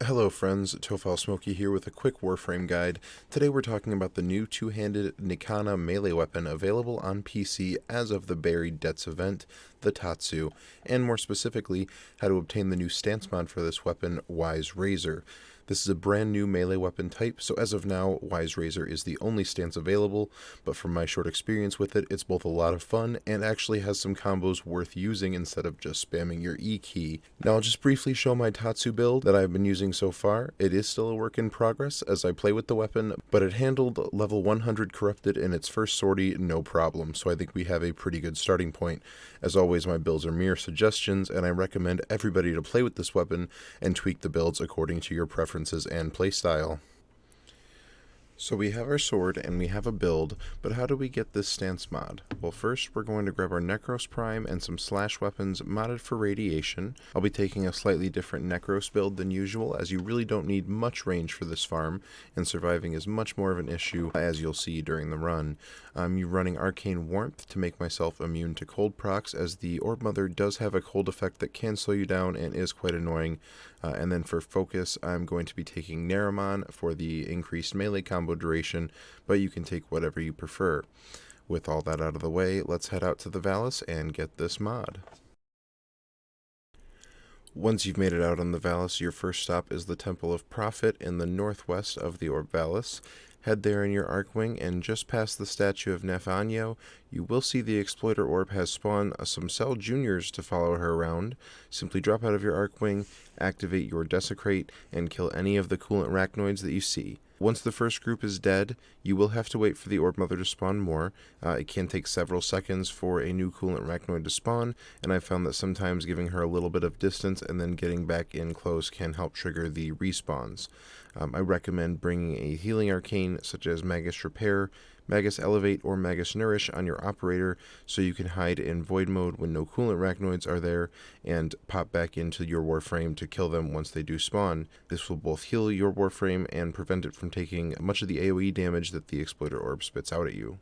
Hello friends, Tofal Smoky here with a quick Warframe guide. Today we're talking about the new two-handed Nikana melee weapon available on PC as of the Buried Debts event, the Tatsu, and more specifically, how to obtain the new stance mod for this weapon, Wise Razor. This is a brand new melee weapon type, so as of now, Wise Razor is the only stance available, but from my short experience with it, it's both a lot of fun and actually has some combos worth using instead of just spamming your E key. Now I'll just briefly show my Tatsu build that I've been using so far. It is still a work in progress as I play with the weapon, but it handled level 100 corrupted in its first sortie no problem, so I think we have a pretty good starting point. As always, my builds are mere suggestions, and I recommend everybody to play with this weapon and tweak the builds according to your preferences and playstyle. So we have our sword and we have a build, but how do we get this stance mod? Well, first we're going to grab our Necros Prime and some slash weapons modded for radiation. I'll be taking a slightly different Necros build than usual, as you really don't need much range for this farm, and surviving is much more of an issue, as you'll see during the run. I'm running Arcane Warmth to make myself immune to cold procs, as the Orb Mother does have a cold effect that can slow you down and is quite annoying. And then for focus, I'm going to be taking Naramon for the increased melee combo duration, but you can take whatever you prefer. With all that out of the way, let's head out to the Vallis and get this mod. Once you've made it out on the Vallis, your first stop is the Temple of Prophet in the northwest of the Orb Vallis. Head there in your Archwing, and just past the statue of Nefanyo, you will see the Exploiter Orb has spawned some Cell Juniors to follow her around. Simply drop out of your Archwing, activate your Desecrate, and kill any of the Coolant Raknoids that you see. Once the first group is dead, you will have to wait for the Orb Mother to spawn more. It can take several seconds for a new Coolant Raknoid to spawn, and I've found that sometimes giving her a little bit of distance and then getting back in close can help trigger the respawns. I recommend bringing a healing arcane such as Magus Repair, Magus Elevate, or Magus Nourish on your operator so you can hide in void mode when no Coolant Raknoids are there and pop back into your Warframe to kill them once they do spawn. This will both heal your Warframe and prevent it from taking much of the AoE damage that the Exploiter Orb spits out at you.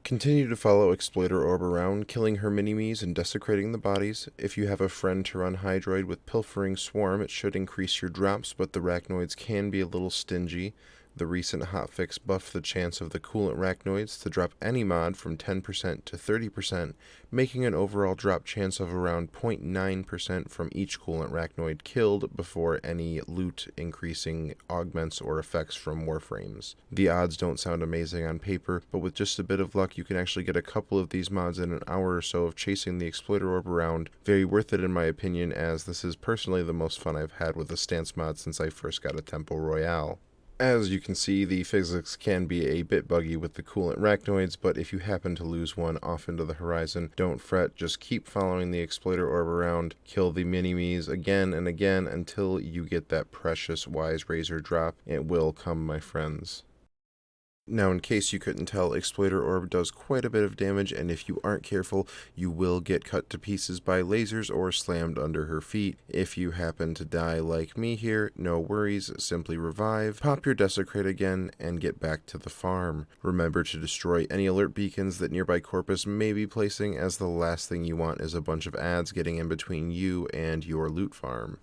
Continue to follow Exploiter Orb around, killing her mini-me's and desecrating the bodies. If you have a friend to run Hydroid with Pilfering Swarm, it should increase your drops, but the Raknoids can be a little stingy. The recent hotfix buffed the chance of the Coolant Raknoids to drop any mod from 10% to 30%, making an overall drop chance of around 0.9% from each Coolant Raknoid killed before any loot increasing augments or effects from Warframes. The odds don't sound amazing on paper, but with just a bit of luck you can actually get a couple of these mods in an hour or so of chasing the Exploiter Orb around. Very worth it in my opinion, as this is personally the most fun I've had with a stance mod since I first got a Temple Royale. As you can see, the physics can be a bit buggy with the Coolant Raknoids, but if you happen to lose one off into the horizon, don't fret, just keep following the Exploiter Orb around, kill the mini-me's again and again until you get that precious Wise Razor drop. It will come, my friends. Now, in case you couldn't tell, Exploiter Orb does quite a bit of damage, and if you aren't careful, you will get cut to pieces by lasers or slammed under her feet. If you happen to die like me here, no worries, simply revive, pop your Desecrate again, and get back to the farm. Remember to destroy any alert beacons that nearby Corpus may be placing, as the last thing you want is a bunch of ads getting in between you and your loot farm.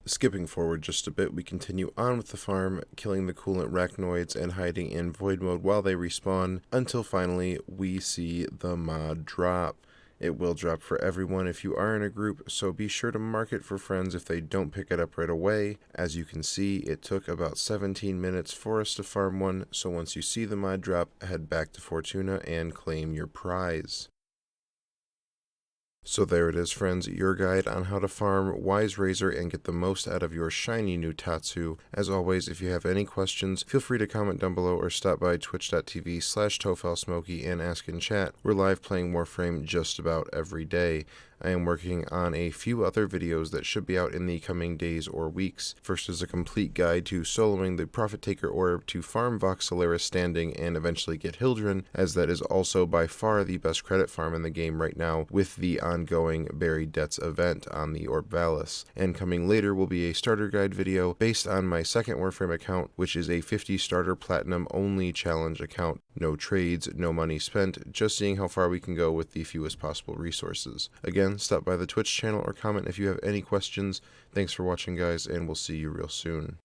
Skipping forward just a bit, we continue on with the farm, killing the Coolant Raknoids and hiding in void mode while they respawn, until finally we see the mod drop. It will drop for everyone if you are in a group, so be sure to mark it for friends if they don't pick it up right away. As you can see, it took about 17 minutes for us to farm one, so once you see the mod drop, head back to Fortuna and claim your prize. So there it is, friends, your guide on how to farm Wise Razor and get the most out of your shiny new Tatsu. As always, if you have any questions, feel free to comment down below or stop by twitch.tv/TofalSmoky and ask in chat. We're live playing Warframe just about every day. I am working on a few other videos that should be out in the coming days or weeks. First is a complete guide to soloing the Prophet Taker Orb to farm Vox Solaris standing and eventually get Hildren, as that is also by far the best credit farm in the game right now with the ongoing Buried Debts event on the Orb Vallis. And coming later will be a starter guide video based on my second Warframe account, which is a 50 starter platinum only challenge account. No trades, no money spent, just seeing how far we can go with the fewest possible resources. Again, stop by the Twitch channel or comment if you have any questions. Thanks for watching, guys, and we'll see you real soon.